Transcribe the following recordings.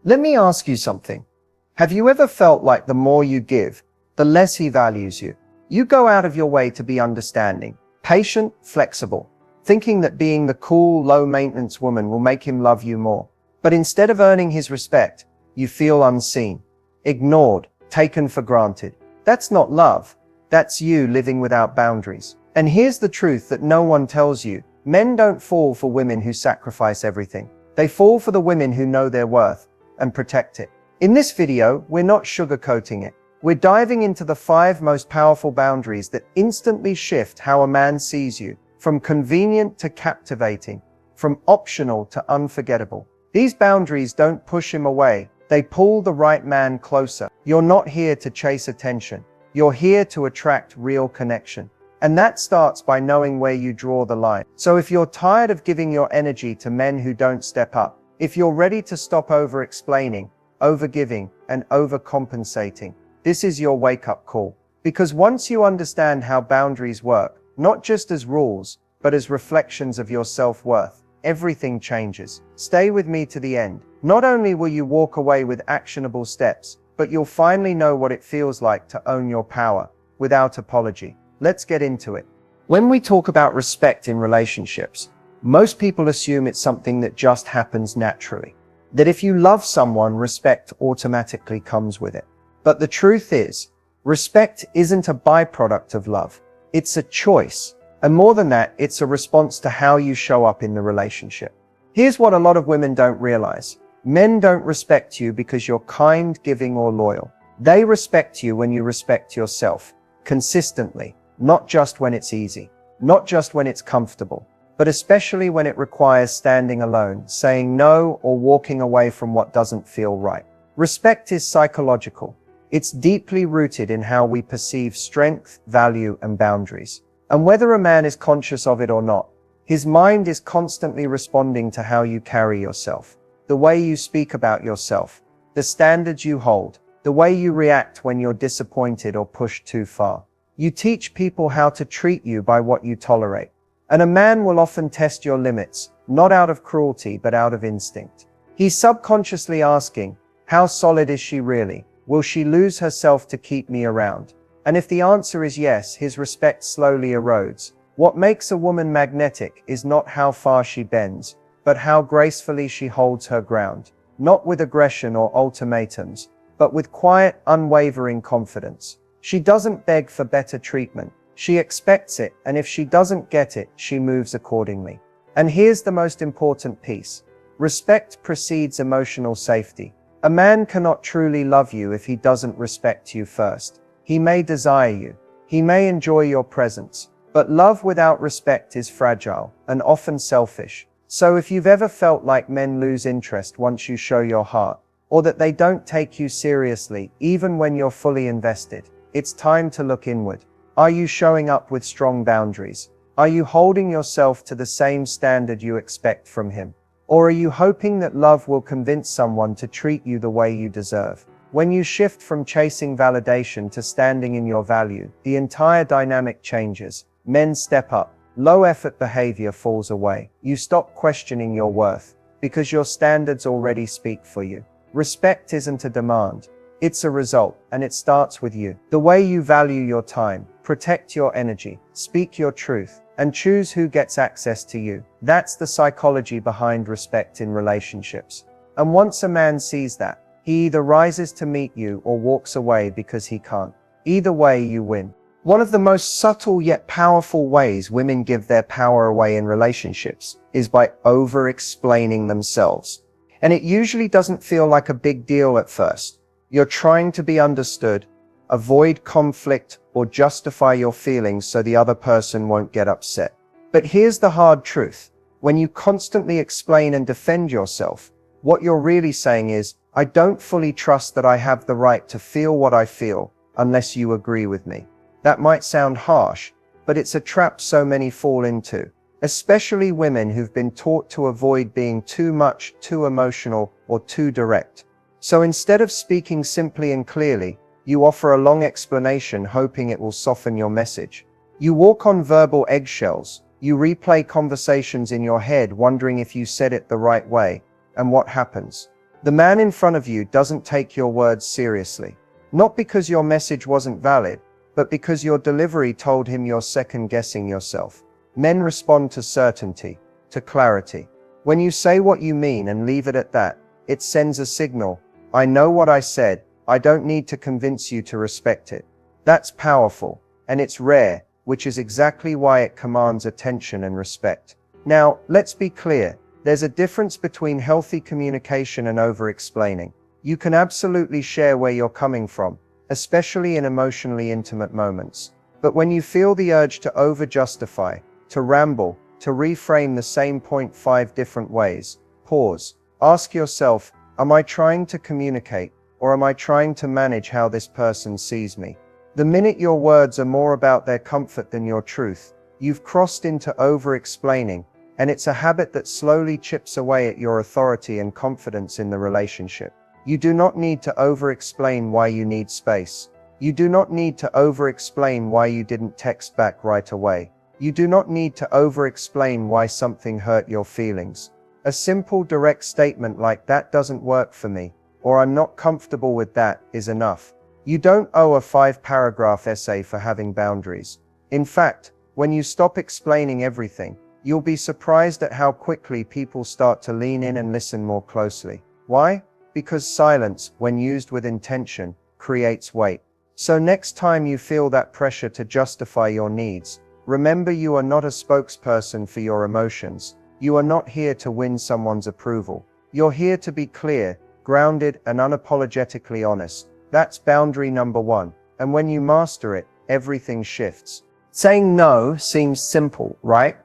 Let me ask you something. Have you ever felt like the more you give, the less he values you? You go out of your way to be understanding, patient, flexible, thinking that being the cool, low-maintenance woman will make him love you more. But instead of earning his respect, you feel unseen, ignored, taken for granted. That's not love. That's you living without boundaries. And here's the truth that no one tells you. Men don't fall for women who sacrifice everything. They fall for the women who know their worth and protect it. In this video, we're not sugarcoating it. We're diving into the 5 most powerful boundaries that instantly shift how a man sees you, from convenient to captivating, from optional to unforgettable. These boundaries don't push him away. They pull the right man closer. You're not here to chase attention. You're here to attract real connection. And that starts by knowing where you draw the line. So if you're tired of giving your energy to men who don't step up, if you're ready to stop over-explaining, over-giving, and overcompensating, this is your wake-up call. Because once you understand how boundaries work, not just as rules, but as reflections of your self-worth, everything changes. Stay with me to the end. Not only will you walk away with actionable steps, but you'll finally know what it feels like to own your power, without apology. Let's get into it. When we talk about respect in relationships, most people assume it's something that just happens naturally. That if you love someone, respect automatically comes with it. But the truth is, respect isn't a byproduct of love. It's a choice. And more than that, it's a response to how you show up in the relationship. Here's what a lot of women don't realize. Men don't respect you because you're kind, giving, or loyal. They respect you when you respect yourself, consistently. Not just when it's easy, not just when it's comfortable, but especially when it requires standing alone, saying no, or walking away from what doesn't feel right. Respect is psychological. It's deeply rooted in how we perceive strength, value, and boundaries. And whether a man is conscious of it or not, his mind is constantly responding to how you carry yourself, the way you speak about yourself, the standards you hold, the way you react when you're disappointed or pushed too far. You teach people how to treat you by what you tolerate. And a man will often test your limits, not out of cruelty, but out of instinct. He's subconsciously asking, how solid is she really? Will she lose herself to keep me around? And if the answer is yes, his respect slowly erodes. What makes a woman magnetic is not how far she bends, but how gracefully she holds her ground. Not with aggression or ultimatums, but with quiet, unwavering confidence. She doesn't beg for better treatment. She expects it, and if she doesn't get it, she moves accordingly. And here's the most important piece. Respect precedes emotional safety. A man cannot truly love you if he doesn't respect you first. He may desire you. He may enjoy your presence. But love without respect is fragile, and often selfish. So if you've ever felt like men lose interest once you show your heart, or that they don't take you seriously even when you're fully invested, it's time to look inward. Are you showing up with strong boundaries? Are you holding yourself to the same standard you expect from him? Or are you hoping that love will convince someone to treat you the way you deserve? When you shift from chasing validation to standing in your value, the entire dynamic changes. Men step up. Low-effort behavior falls away. You stop questioning your worth, because your standards already speak for you. Respect isn't a demand. It's a result, and it starts with you. The way you value your time, protect your energy, speak your truth, and choose who gets access to you. That's the psychology behind respect in relationships. And once a man sees that, he either rises to meet you or walks away because he can't. Either way, you win. One of the most subtle yet powerful ways women give their power away in relationships is by over-explaining themselves. And it usually doesn't feel like a big deal at first. You're trying to be understood, avoid conflict, or justify your feelings so the other person won't get upset. But here's the hard truth. When you constantly explain and defend yourself, what you're really saying is, I don't fully trust that I have the right to feel what I feel unless you agree with me. That might sound harsh, but it's a trap so many fall into, especially women who've been taught to avoid being too much, too emotional, or too direct. So instead of speaking simply and clearly, you offer a long explanation hoping it will soften your message. You walk on verbal eggshells. You replay conversations in your head wondering if you said it the right way. And what happens? The man in front of you doesn't take your words seriously. Not because your message wasn't valid, but because your delivery told him you're second-guessing yourself. Men respond to certainty, to clarity. When you say what you mean and leave it at that, it sends a signal. I know what I said. I don't need to convince you to respect it. That's powerful, and it's rare, which is exactly why it commands attention and respect. Now, let's be clear. There's a difference between healthy communication and over-explaining. You can absolutely share where you're coming from, especially in emotionally intimate moments. But when you feel the urge to over-justify, to ramble, to reframe the same point 5 different ways, pause. Ask yourself, am I trying to communicate, or am I trying to manage how this person sees me? The minute your words are more about their comfort than your truth, you've crossed into over-explaining, and it's a habit that slowly chips away at your authority and confidence in the relationship. You do not need to over-explain why you need space. You do not need to over-explain why you didn't text back right away. You do not need to over-explain why something hurt your feelings. A simple, direct statement like "that doesn't work for me," or "I'm not comfortable with that," is enough. You don't owe a 5-paragraph essay for having boundaries. In fact, when you stop explaining everything, you'll be surprised at how quickly people start to lean in and listen more closely. Why? Because silence, when used with intention, creates weight. So next time you feel that pressure to justify your needs, remember you are not a spokesperson for your emotions. You are not here to win someone's approval. You're here to be clear, grounded, and unapologetically honest. That's boundary number 1. And when you master it, everything shifts. Saying no seems simple, right?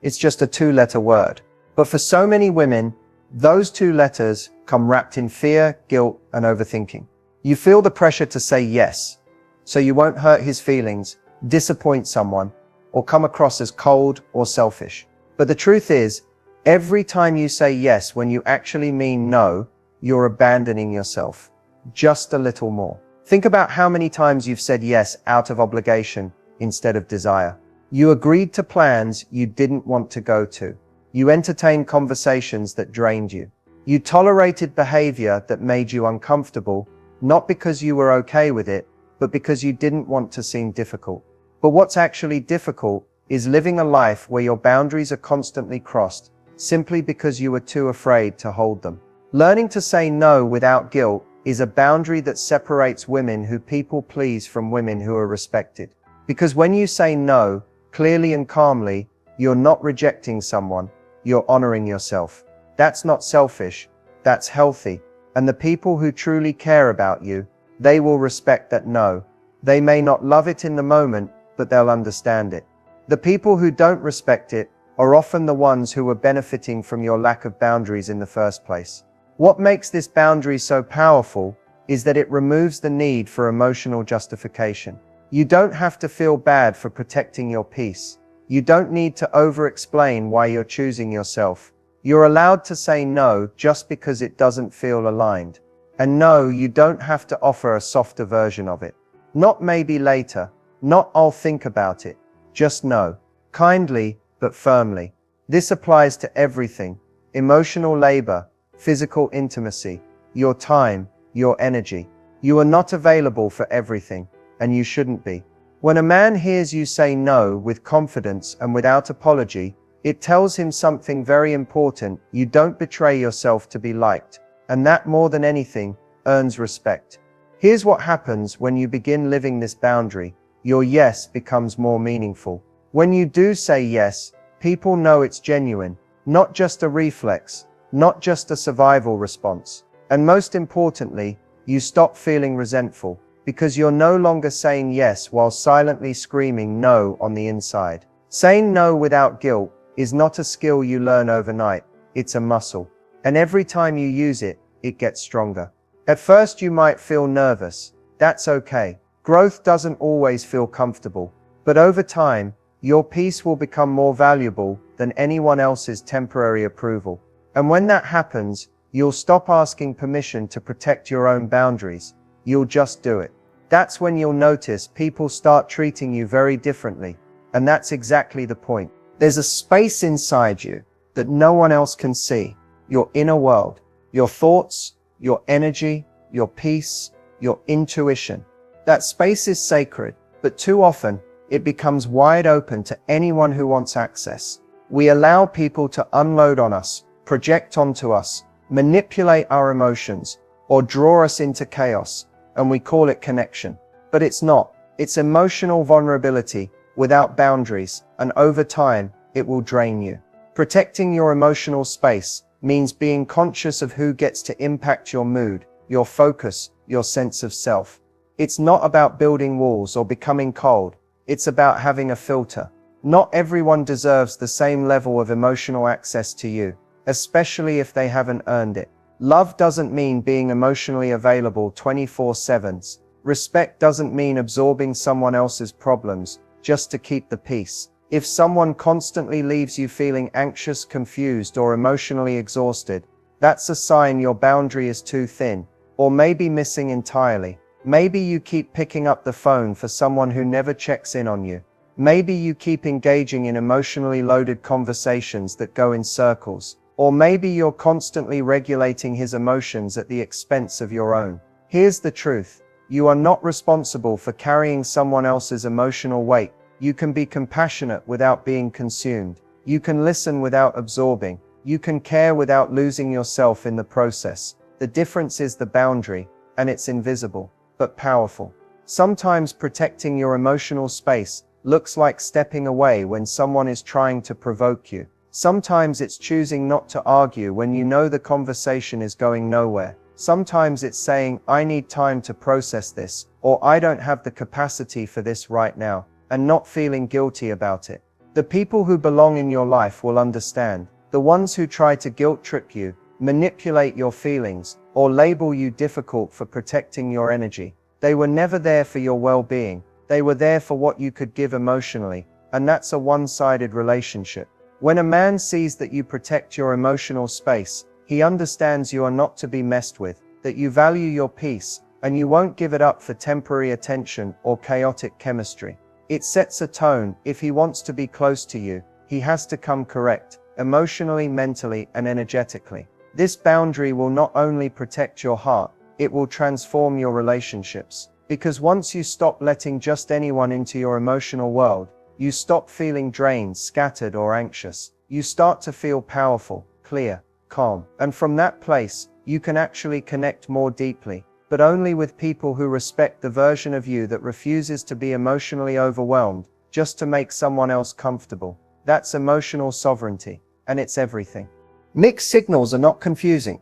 It's just a 2-letter word. But for so many women, those 2 letters come wrapped in fear, guilt, and overthinking. You feel the pressure to say yes, so you won't hurt his feelings, disappoint someone, or come across as cold or selfish. But the truth is, every time you say yes when you actually mean no, you're abandoning yourself. Just a little more. Think about how many times you've said yes out of obligation instead of desire. You agreed to plans you didn't want to go to. You entertained conversations that drained you. You tolerated behavior that made you uncomfortable, not because you were okay with it, but because you didn't want to seem difficult. But what's actually difficult is living a life where your boundaries are constantly crossed, simply because you were too afraid to hold them. Learning to say no without guilt is a boundary that separates women who people please from women who are respected. Because when you say no, clearly and calmly, you're not rejecting someone, you're honoring yourself. That's not selfish, that's healthy. And the people who truly care about you, they will respect that no. They may not love it in the moment, but they'll understand it. The people who don't respect it are often the ones who are benefiting from your lack of boundaries in the first place. What makes this boundary so powerful is that it removes the need for emotional justification. You don't have to feel bad for protecting your peace. You don't need to over-explain why you're choosing yourself. You're allowed to say no just because it doesn't feel aligned. And no, you don't have to offer a softer version of it. Not maybe later, not I'll think about it. Just no. Kindly, but firmly. This applies to everything. Emotional labor, physical intimacy, your time, your energy. You are not available for everything, and you shouldn't be. When a man hears you say no with confidence and without apology, it tells him something very important. You don't betray yourself to be liked, and that more than anything, earns respect. Here's what happens when you begin living this boundary. Your yes becomes more meaningful. When you do say yes, people know it's genuine, not just a reflex, not just a survival response. And most importantly, you stop feeling resentful, because you're no longer saying yes while silently screaming no on the inside. Saying no without guilt is not a skill you learn overnight, it's a muscle. And every time you use it, it gets stronger. At first you might feel nervous. That's okay. Growth doesn't always feel comfortable. But over time, your peace will become more valuable than anyone else's temporary approval. And when that happens, you'll stop asking permission to protect your own boundaries. You'll just do it. That's when you'll notice people start treating you very differently. And that's exactly the point. There's a space inside you that no one else can see. Your inner world. Your thoughts, your energy, your peace, your intuition. That space is sacred, but too often, it becomes wide open to anyone who wants access. We allow people to unload on us, project onto us, manipulate our emotions, or draw us into chaos, and we call it connection. But it's not. It's emotional vulnerability without boundaries, and over time, it will drain you. Protecting your emotional space means being conscious of who gets to impact your mood, your focus, your sense of self. It's not about building walls or becoming cold. It's about having a filter. Not everyone deserves the same level of emotional access to you, especially if they haven't earned it. Love doesn't mean being emotionally available 24/7. Respect doesn't mean absorbing someone else's problems just to keep the peace. If someone constantly leaves you feeling anxious, confused, or emotionally exhausted, that's a sign your boundary is too thin, or maybe missing entirely. Maybe you keep picking up the phone for someone who never checks in on you. Maybe you keep engaging in emotionally loaded conversations that go in circles. Or maybe you're constantly regulating his emotions at the expense of your own. Here's the truth. You are not responsible for carrying someone else's emotional weight. You can be compassionate without being consumed. You can listen without absorbing. You can care without losing yourself in the process. The difference is the boundary, and it's invisible, but powerful. Sometimes protecting your emotional space looks like stepping away when someone is trying to provoke you. Sometimes it's choosing not to argue when you know the conversation is going nowhere. Sometimes it's saying, I need time to process this, or I don't have the capacity for this right now, and not feeling guilty about it. The people who belong in your life will understand. The ones who try to guilt trip you, manipulate your feelings, or label you difficult for protecting your energy, they were never there for your well-being. They were there for what you could give emotionally, and that's a one-sided relationship. When a man sees that you protect your emotional space, he understands you are not to be messed with, that you value your peace, and you won't give it up for temporary attention or chaotic chemistry. It sets a tone. If he wants to be close to you, he has to come correct, emotionally, mentally, and energetically. This boundary will not only protect your heart, it will transform your relationships. Because once you stop letting just anyone into your emotional world, you stop feeling drained, scattered, or anxious. You start to feel powerful, clear, calm. And from that place, you can actually connect more deeply, but only with people who respect the version of you that refuses to be emotionally overwhelmed just to make someone else comfortable. That's emotional sovereignty, and it's everything. Mixed signals are not confusing.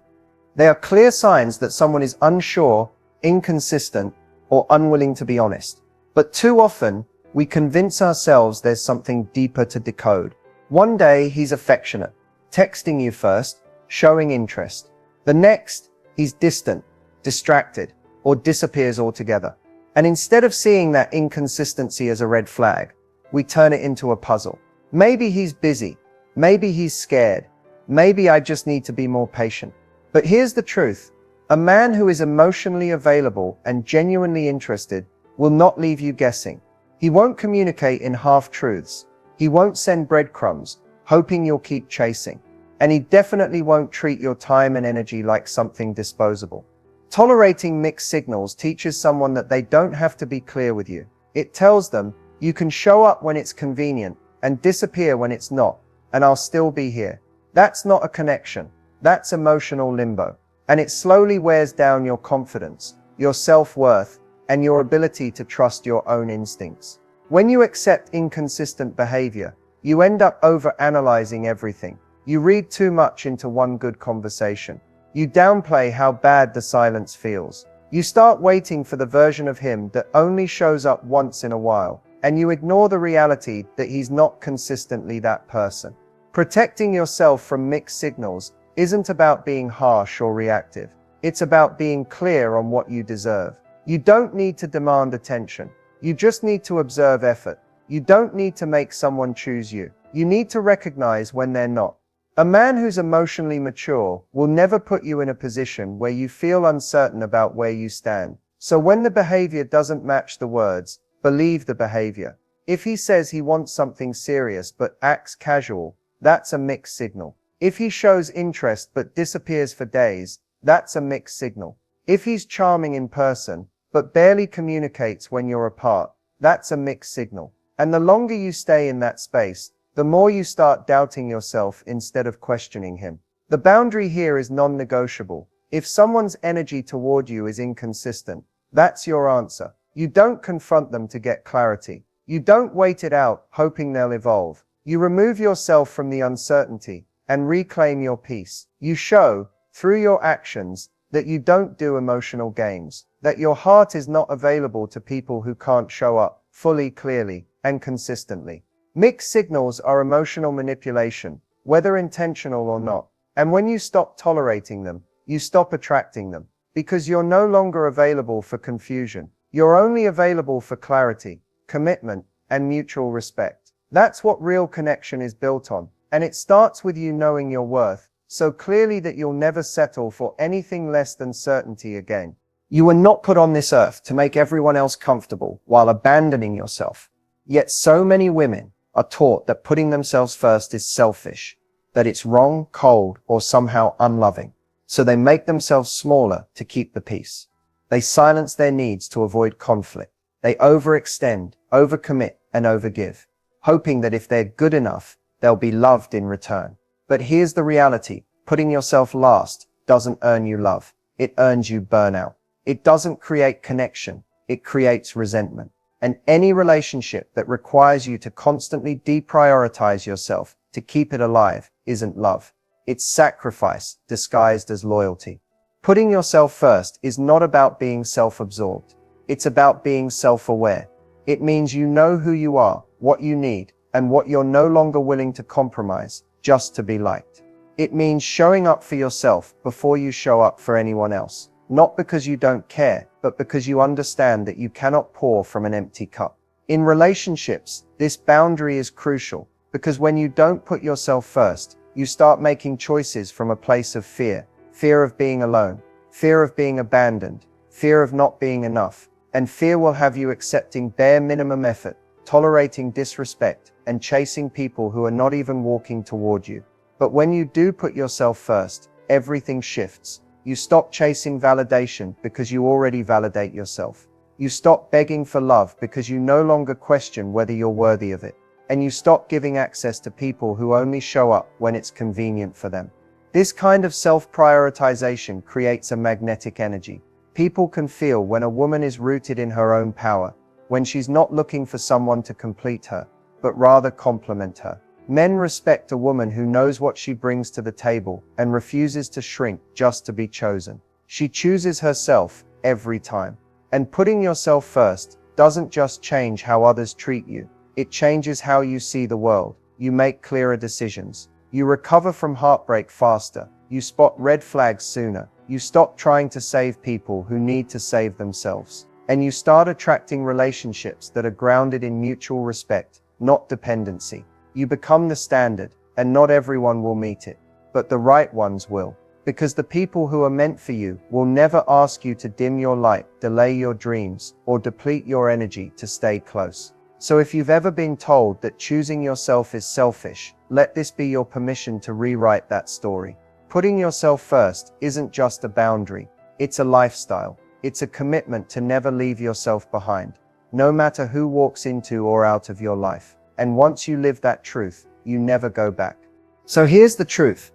They are clear signs that someone is unsure, inconsistent, or unwilling to be honest. But too often, we convince ourselves there's something deeper to decode. One day, he's affectionate, texting you first, showing interest. The next, he's distant, distracted, or disappears altogether. And instead of seeing that inconsistency as a red flag, we turn it into a puzzle. Maybe he's busy. Maybe he's scared. Maybe I just need to be more patient. But here's the truth. A man who is emotionally available and genuinely interested will not leave you guessing. He won't communicate in half-truths. He won't send breadcrumbs, hoping you'll keep chasing. And he definitely won't treat your time and energy like something disposable. Tolerating mixed signals teaches someone that they don't have to be clear with you. It tells them, you can show up when it's convenient and disappear when it's not, and I'll still be here. That's not a connection. That's emotional limbo. And it slowly wears down your confidence, your self-worth, and your ability to trust your own instincts. When you accept inconsistent behavior, you end up overanalyzing everything. You read too much into one good conversation. You downplay how bad the silence feels. You start waiting for the version of him that only shows up once in a while, and you ignore the reality that he's not consistently that person. Protecting yourself from mixed signals isn't about being harsh or reactive. It's about being clear on what you deserve. You don't need to demand attention. You just need to observe effort. You don't need to make someone choose you. You need to recognize when they're not. A man who's emotionally mature will never put you in a position where you feel uncertain about where you stand. So when the behavior doesn't match the words, believe the behavior. If he says he wants something serious but acts casual, that's a mixed signal. If he shows interest but disappears for days, that's a mixed signal. If he's charming in person, but barely communicates when you're apart, that's a mixed signal. And the longer you stay in that space, the more you start doubting yourself instead of questioning him. The boundary here is non-negotiable. If someone's energy toward you is inconsistent, that's your answer. You don't confront them to get clarity. You don't wait it out, hoping they'll evolve. You remove yourself from the uncertainty and reclaim your peace. You show, through your actions, that you don't do emotional games, that your heart is not available to people who can't show up fully, clearly, and consistently. Mixed signals are emotional manipulation, whether intentional or not. And when you stop tolerating them, you stop attracting them, because you're no longer available for confusion. You're only available for clarity, commitment, and mutual respect. That's what real connection is built on, and it starts with you knowing your worth so clearly that you'll never settle for anything less than certainty again. You were not put on this earth to make everyone else comfortable while abandoning yourself. Yet so many women are taught that putting themselves first is selfish, that it's wrong, cold, or somehow unloving. So they make themselves smaller to keep the peace. They silence their needs to avoid conflict. They overextend, overcommit, and overgive, hoping that if they're good enough, they'll be loved in return. But here's the reality. Putting yourself last doesn't earn you love. It earns you burnout. It doesn't create connection. It creates resentment. And any relationship that requires you to constantly deprioritize yourself to keep it alive isn't love. It's sacrifice disguised as loyalty. Putting yourself first is not about being self-absorbed. It's about being self-aware. It means you know who you are, what you need, and what you're no longer willing to compromise just to be liked. It means showing up for yourself before you show up for anyone else. Not because you don't care, but because you understand that you cannot pour from an empty cup. In relationships, this boundary is crucial, because when you don't put yourself first, you start making choices from a place of fear. Fear of being alone, fear of being abandoned, fear of not being enough, and fear will have you accepting bare minimum effort, tolerating disrespect, and chasing people who are not even walking toward you. But when you do put yourself first, everything shifts. You stop chasing validation because you already validate yourself. You stop begging for love because you no longer question whether you're worthy of it. And you stop giving access to people who only show up when it's convenient for them. This kind of self-prioritization creates a magnetic energy. People can feel when a woman is rooted in her own power, when she's not looking for someone to complete her, but rather complement her. Men respect a woman who knows what she brings to the table and refuses to shrink just to be chosen. She chooses herself every time. And putting yourself first doesn't just change how others treat you. It changes how you see the world. You make clearer decisions. You recover from heartbreak faster. You spot red flags sooner. You stop trying to save people who need to save themselves. And you start attracting relationships that are grounded in mutual respect, not dependency. You become the standard, and not everyone will meet it, but the right ones will. Because the people who are meant for you will never ask you to dim your light, delay your dreams, or deplete your energy to stay close. So if you've ever been told that choosing yourself is selfish, let this be your permission to rewrite that story. Putting yourself first isn't just a boundary, it's a lifestyle. It's a commitment to never leave yourself behind, no matter who walks into or out of your life. And once you live that truth, you never go back. So here's the truth.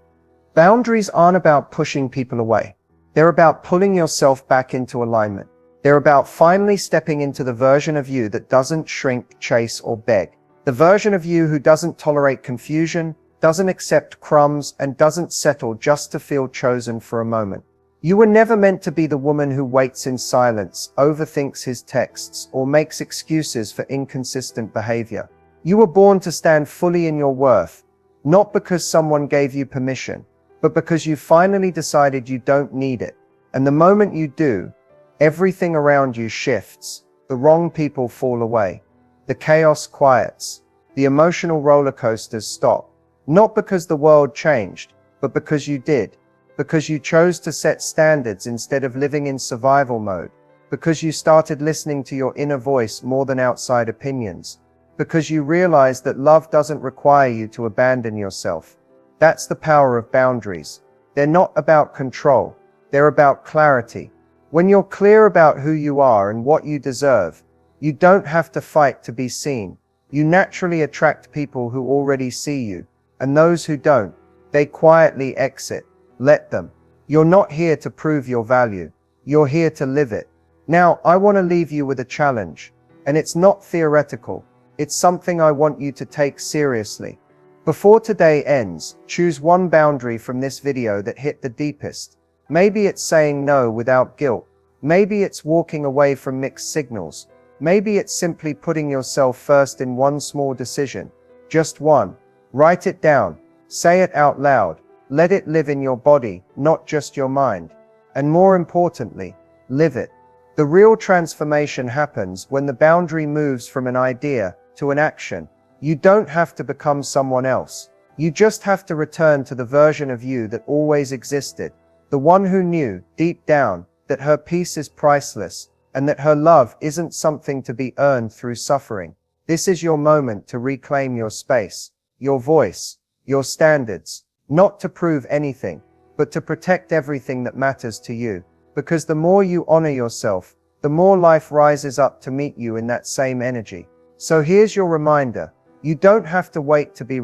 Boundaries aren't about pushing people away. They're about pulling yourself back into alignment. They're about finally stepping into the version of you that doesn't shrink, chase, or beg. The version of you who doesn't tolerate confusion, doesn't accept crumbs, and doesn't settle just to feel chosen for a moment. You were never meant to be the woman who waits in silence, overthinks his texts, or makes excuses for inconsistent behavior. You were born to stand fully in your worth, not because someone gave you permission, but because you finally decided you don't need it. And the moment you do, everything around you shifts. The wrong people fall away. The chaos quiets. The emotional roller coasters stop. Not because the world changed, but because you did. Because you chose to set standards instead of living in survival mode. Because you started listening to your inner voice more than outside opinions. Because you realized that love doesn't require you to abandon yourself. That's the power of boundaries. They're not about control. They're about clarity. When you're clear about who you are and what you deserve, you don't have to fight to be seen. You naturally attract people who already see you, and those who don't, they quietly exit. Let them. You're not here to prove your value. You're here to live it. Now, I want to leave you with a challenge, and it's not theoretical. It's something I want you to take seriously. Before today ends, choose one boundary from this video that hit the deepest. Maybe it's saying no without guilt. Maybe it's walking away from mixed signals. Maybe it's simply putting yourself first in one small decision. Just one. Write it down. Say it out loud. Let it live in your body, not just your mind. And more importantly, live it. The real transformation happens when the boundary moves from an idea to an action. You don't have to become someone else. You just have to return to the version of you that always existed. The one who knew, deep down, that her peace is priceless, and that her love isn't something to be earned through suffering. This is your moment to reclaim your space, your voice, your standards, not to prove anything, but to protect everything that matters to you. Because the more you honor yourself, the more life rises up to meet you in that same energy. So here's your reminder. You don't have to wait to be